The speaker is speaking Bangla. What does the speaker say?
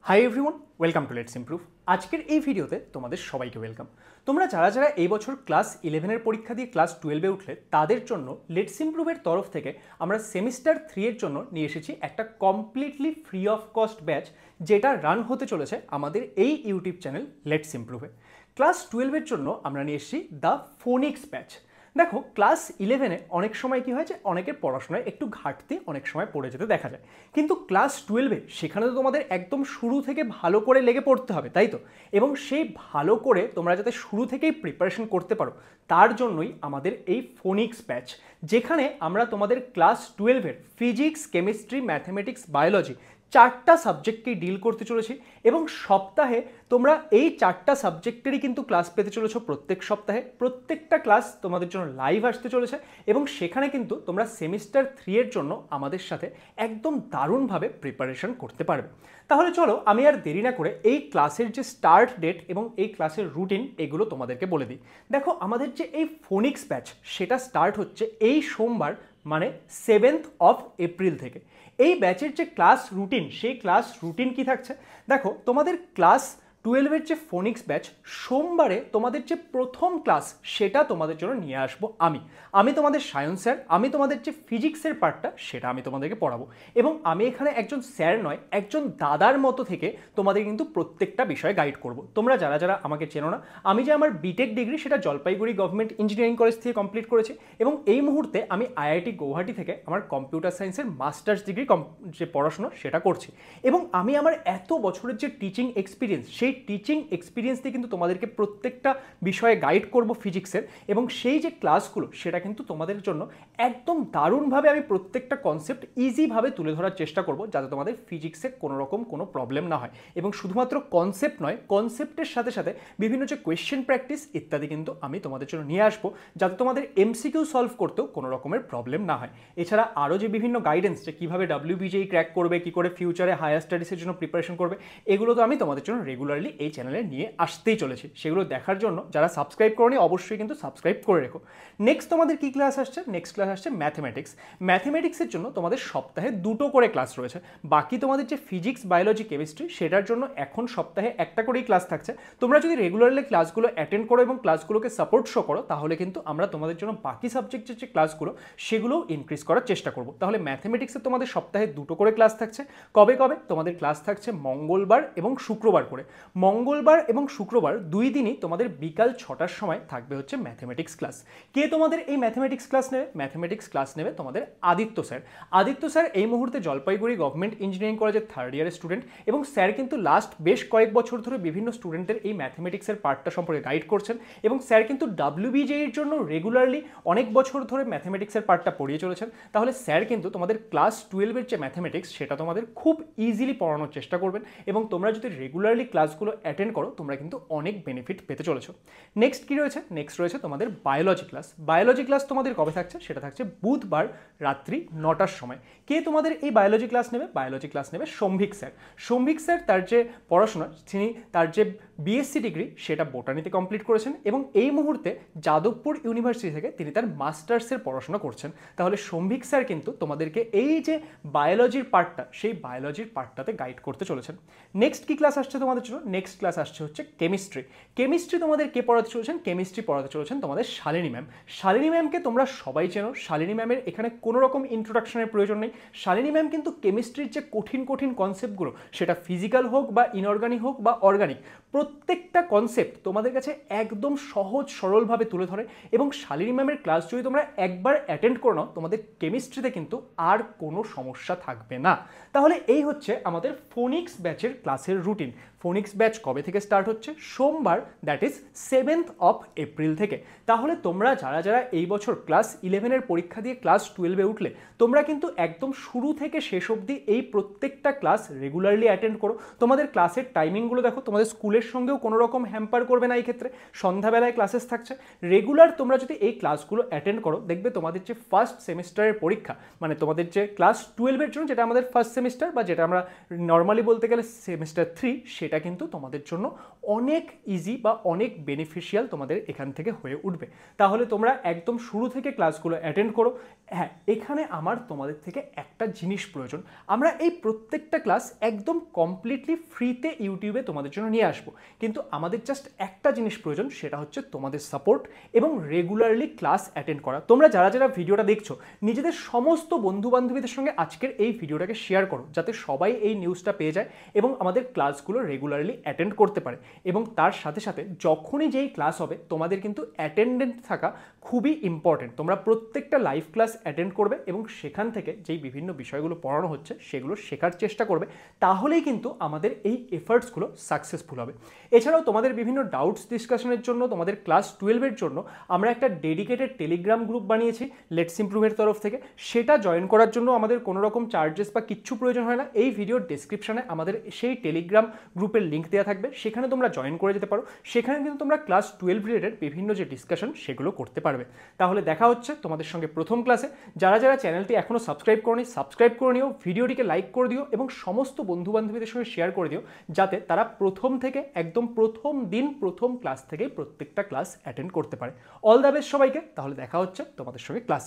Hi everyone, welcome to let's improve. আজকের এই ভিডিওতে তোমাদের সবাইকে ওয়েলকাম। তোমরা যারা যারা এই বছর ক্লাস 11-এর পরীক্ষা দিয়ে ক্লাস 12-এ উঠলে তাদের জন্য লেটস ইমপ্রুভের তরফ থেকে আমরা সেমিস্টার 3-এর জন্য নিয়ে এসেছি একটা completely free of cost batch, যেটা রান হতে চলেছে আমাদের এই ইউটিউব চ্যানেল লেটস ইমপ্রুভে। ক্লাস 12-এর জন্য আমরা নিয়ে এসেছি দ্য ফোনিক্স ব্যাচ। দেখো, ক্লাস 11-এ অনেক সময় কি হয় যে অনেকের পড়াশোনায় একটু ঘাটতি অনেক সময় পড়ে যেতে দেখা যায়, কিন্তু ক্লাস 12-এ সেখানে তো তোমাদের একদম শুরু থেকে ভালো করে লেগে পড়তে হবে, তাই তো? এবং সেই ভালো করে তোমরা যাতে শুরু থেকেই প্রিপারেশন করতে পারো তার জন্যই আমাদের এই ফোনিক্স ব্যাচ, যেখানে আমরা তোমাদের ক্লাস 12-এর ফিজিক্স, কেমিস্ট্রি, ম্যাথমেটিক্স, বায়োলজি 4টা সাবজেক্টকেই ডিল করতে চলেছি। এবং সপ্তাহে তোমরা এই 4টা সাবজেক্টেরই কিন্তু ক্লাস পেতে চলেছো প্রত্যেক সপ্তাহে। প্রত্যেকটা ক্লাস তোমাদের জন্য লাইভ আসতে চলেছে এবং সেখানে কিন্তু তোমরা সেমিস্টার 3-এর জন্য আমাদের সাথে একদম দারুণভাবে প্রিপারেশন করতে পারবে। তাহলে চলো আমি আর দেরি না করে এই ক্লাসের যে স্টার্ট ডেট এবং এই ক্লাসের রুটিন এগুলো তোমাদেরকে বলে দিই। দেখো, আমাদের যে এই ফোনিক্স ব্যাচ সেটা স্টার্ট হচ্ছে এই সোমবার, মানে 7th অফ এপ্রিল থেকে। এই ব্যাচের যে ক্লাস রুটিন, সেই ক্লাস রুটিন কি থাকছে দেখো। তোমাদের ক্লাস 12-এর যে ফোনিক্স ব্যাচ, সোমবারে তোমাদের যে প্রথম ক্লাস সেটা তোমাদের জন্য নিয়ে আসবো আমি তোমাদের সায়েন্স স্যার। আমি তোমাদের যে ফিজিক্সের পার্টটা সেটা আমি তোমাদেরকে পড়াবো, এবং আমি এখানে একজন স্যার নয়, একজন দাদার মতো থেকে তোমাদের কিন্তু প্রত্যেকটা বিষয়ে গাইড করব। তোমরা যারা যারা আমাকে চেনো না, আমি যে আমার বিটেক ডিগ্রি সেটা জলপাইগুড়ি গভর্নমেন্ট ইঞ্জিনিয়ারিং কলেজ থেকে কমপ্লিট করেছি, এবং এই মুহূর্তে আমি আইআইটি গৌহাটি থেকে আমার কম্পিউটার সায়েন্সের মাস্টার্স ডিগ্রি যে পড়াশোনা সেটা করছি। এবং আমি আমার এত বছরের যে টিচিং এক্সপিরিয়েন্স, সেই টিচিং এক্সপিরিয়েন্স দিয়ে কিন্তু তোমাদেরকে প্রত্যেকটা বিষয়ে গাইড করব ফিজিক্সের, এবং সেই যে ক্লাসগুলো সেটা কিন্তু তোমাদের জন্য একদম দারুণভাবে আমি প্রত্যেকটা কনসেপ্ট ইজিভাবে তুলে ধরার চেষ্টা করব, যাতে তোমাদের ফিজিক্সে কোনো রকম কোনো প্রবলেম না হয়। এবং শুধুমাত্র কনসেপ্ট নয়, কনসেপ্টের সাথে সাথে বিভিন্ন যে কোয়েশ্চেন প্র্যাকটিস ইত্যাদি কিন্তু আমি তোমাদের জন্য নিয়ে আসবো, যাতে তোমাদের এমসিকিউ সলভ করতেও কোনো রকমের প্রবলেম না হয়। এছাড়া আরও যে বিভিন্ন গাইডেন্স, যে কীভাবে WBJE ক্র্যাক করবে, কী করে ফিউচারে হায়ার স্টাডিজের জন্য প্রিপারেশন করবে, এগুলো তো আমি তোমাদের জন্য রেগুলারলি এই চ্যানেলে নিয়ে আসতেই চলেছি। সেগুলো দেখার জন্য যারা সাবস্ক্রাইব করোনি অবশ্যই কিন্তু সাবস্ক্রাইব করে রেখো। নেক্সট তোমাদের কী ক্লাস আসছে? নেক্সট ক্লাস আসছে ম্যাথমেটিক্স। ম্যাথমেটিক্সের জন্য তোমাদের সপ্তাহে 2টো করে ক্লাস রয়েছে। বাকি তোমাদের যে ফিজিক্স, বায়োলজি, কেমিস্ট্রি সেটার জন্য এখন সপ্তাহে একটা করেই ক্লাস থাকছে। তোমরা যদি রেগুলারলি ক্লাসগুলো অ্যাটেন্ড করো এবং ক্লাসগুলোকে সাপোর্ট শো করো, তাহলে কিন্তু আমরা তোমাদের জন্য বাকি সাবজেক্টের যে ক্লাসগুলো সেগুলোও ইনক্রিজ করার চেষ্টা করব। তাহলে ম্যাথমেটিক্সে তোমাদের সপ্তাহে 2টো করে ক্লাস থাকছে। কবে কবে? তোমাদের ক্লাস থাকছে মঙ্গলবার এবং শুক্রবার করে। মঙ্গলবার এবং শুক্রবার 2 দিনই তোমাদের বিকাল 6টার সময় থাকবে হচ্ছে ম্যাথমেটিক্স ক্লাস। কে তোমাদের এই ম্যাথমেটিক্স ক্লাস নেবে? ম্যাথমেটিক্স ক্লাস নেবে তোমাদের আদিত্য স্যার। আদিত্য স্যার এই মুহূর্তে জলপাইগুড়ি গভর্নমেন্ট ইঞ্জিনিয়ারিং কলেজের 3rd ইয়ারের স্টুডেন্ট, এবং স্যার কিন্তু লাস্ট বেশ কয়েক বছর ধরে বিভিন্ন স্টুডেন্টের এই ম্যাথমেটিক্সের পার্টটা সম্পর্কে গাইড করছেন, এবং স্যার কিন্তু WBJEর জন্য রেগুলারলি অনেক বছর ধরে ম্যাথমেটিক্সের পার্টটা পড়িয়ে চলেছেন। তাহলে স্যার কিন্তু তোমাদের ক্লাস 12-এর যে ম্যাথমেটিক্স সেটা তোমাদের খুব ইজিলি পড়ানোর চেষ্টা করবেন, এবং তোমরা যদি রেগুলারলি ক্লাসগুলো অ্যাটেন্ড করো তোমরা কিন্তু অনেক বেনিফিট পেতে চলেছো। নেক্সট কী রয়েছে? নেক্সট রয়েছে তোমাদের বায়োলজি ক্লাস। বায়োলজি ক্লাস তোমাদের কবে থাকছে? সেটা থাকছে বুধবার রাত্রি 9টার সময়। কে তোমাদের এই বায়োলজি ক্লাস নেবে? বায়োলজি ক্লাস নেবে সম্ভিক স্যার। সম্ভিক স্যার তার যে পড়াশোনা, তিনি তার যে বিএসসি ডিগ্রি সেটা বোটানিতে কমপ্লিট করেছেন, এবং এই মুহূর্তে যাদবপুর ইউনিভার্সিটি থেকে তিনি তার মাস্টার্সের পড়াশোনা করছেন। তাহলে সম্ভিক স্যার কিন্তু তোমাদেরকে এই যে বায়োলজির পার্টটা, সেই বায়োলজির পার্টটাতে গাইড করতে চলেছেন। নেক্সট কি ক্লাস আসছে তোমাদের জন্য? নেক্সট ক্লাস আসছে হচ্ছে কেমিস্ট্রি। কেমিস্ট্রি তোমাদের কে পড়াতে চলেছেন? কেমিস্ট্রি পড়াতে চলেছেন তোমাদের শালিনী ম্যাম। শালিনী ম্যামকে তোমরা সবাই চেনো। শালিনী ম্যামের এখানে কোনো রকম ইন্ট্রোডাকশনের প্রয়োজন নেই। শালিনী ম্যাম কিন্তু কেমিস্ট্রির যে কঠিন কঠিন কনসেপ্টগুলো, সেটা ফিজিক্যাল হোক বা ইনঅর্গানিক হোক বা অর্গানিক, প্রত্যেকটা কনসেপ্ট তোমাদের কাছে একদম সহজ সরলভাবে তুলে ধরে। এবং শালিনী ম্যামের ক্লাস যদি তোমরা একবার অ্যাটেন্ড করে নাও, তোমাদের কেমিস্ট্রিতে কিন্তু আর কোনো সমস্যা থাকবে না। তাহলে এই হচ্ছে আমাদের ফোনিক্স ব্যাচের ক্লাসের রুটিন। ফোনিক্স ব্যাচ কবে থেকে স্টার্ট হচ্ছে? সোমবার, that is 7th of April থেকে। তাহলে তোমরা যারা যারা এই বছর ক্লাস 11-এর পরীক্ষা দিয়ে ক্লাস 12-এ উঠলে, তোমরা কিন্তু একদম শুরু থেকে শেষ অবধি এই প্রত্যেকটা ক্লাস রেগুলারলি অ্যাটেন্ড করো। তোমাদের ক্লাসের টাইমিংগুলো দেখো, তোমাদের স্কুলের সঙ্গেও কোনো রকম হ্যাম্পার করবে না। এই ক্ষেত্রে সন্ধ্যাবেলায় ক্লাসেস থাকছে, রেগুলার তোমরা যদি এই ক্লাসগুলো অ্যাটেন্ড করো, দেখবে তোমাদের যে ফার্স্ট সেমিস্টারের পরীক্ষা, মানে তোমাদের যে ক্লাস 12-এর জন্য যেটা আমাদের ফার্স্ট সেমিস্টার বা যেটা আমরা নর্মালি বলতে গেলে সেমিস্টার 3, সেটা কিন্তু তোমাদের জন্য অনেক ইজি বা অনেক বেনিফিশিয়াল তোমাদের এখান থেকে হয়ে উঠবে। তাহলে তোমরা একদম শুরু থেকে ক্লাসগুলো অ্যাটেন্ড করো। হ্যাঁ, এখানে আমার তোমাদের থেকে একটা জিনিস প্রয়োজন, আমরা এই প্রত্যেকটা ক্লাস একদম কমপ্লিটলি ফ্রিতে ইউটিউবে তোমাদের জন্য নিয়ে আসবো, কিন্তু আমাদের জাস্ট একটা জিনিস প্রয়োজন, সেটা হচ্ছে তোমাদের সাপোর্ট এবং রেগুলারলি ক্লাস অ্যাটেন্ড করা। তোমরা যারা যারা ভিডিওটা দেখছো, নিজেদের সমস্ত বন্ধু বান্ধবীদের সঙ্গে আজকের এই ভিডিওটাকে শেয়ার করো, যাতে সবাই এই নিউজটা পেয়ে যায় এবং আমাদের ক্লাসগুলো রেগুলারলি অ্যাটেন্ড করতে পারে। এবং তার সাথে সাথে যখনই যেই ক্লাস হবে, তোমাদের কিন্তু অ্যাটেন্ডেন্ট থাকা খুবই ইম্পর্টেন্ট। তোমরা প্রত্যেকটা লাইভ ক্লাস অ্যাটেন্ড করবে এবং সেখান থেকে যেই বিভিন্ন বিষয়গুলো পড়ানো হচ্ছে সেগুলো শেখার চেষ্টা করবে, তাহলেই কিন্তু আমাদের এই এফার্টসগুলো সাকসেসফুল হবে। এছাড়াও তোমাদের বিভিন্ন ডাউটস ডিসকাশনের জন্য, তোমাদের ক্লাস 12-এর জন্য আমরা একটা ডেডিকেটেড টেলিগ্রাম গ্রুপ বানিয়েছি লেটস ইমপ্রুভের তরফ থেকে। সেটা জয়েন করার জন্য আমাদের কোনো রকম চার্জেস বা কিচ্ছু প্রয়োজন হয় না। এই ভিডিওর ডেসক্রিপশনে আমাদের সেই টেলিগ্রাম গ্রুপের লিঙ্ক দেওয়া থাকবে, সেখানে তোমরা জয়েন করে যেতে পারো। সেখানে কিন্তু তোমরা ক্লাস 12 রিলেটেড বিভিন্ন যে ডিসকাশন সেগুলো করতে পারবে। তাহলে দেখা হচ্ছে তোমাদের সঙ্গে প্রথম ক্লাসে। যারা যারা চ্যানেলটি এখনও সাবস্ক্রাইব করোনি, সাবস্ক্রাইব করে নিও, ভিডিওটিকে লাইক করে দিও এবং সমস্ত বন্ধু বান্ধবীদের সঙ্গে শেয়ার করে দিও, যাতে তারা প্রথম থেকে একদম প্রথম দিন প্রথম ক্লাস থেকেই প্রত্যেকটা ক্লাস অ্যাটেন্ড করতে পারে। অল দ্য বেস্ট সবাইকে। তাহলে দেখা হচ্ছে তোমাদের সঙ্গে ক্লাস।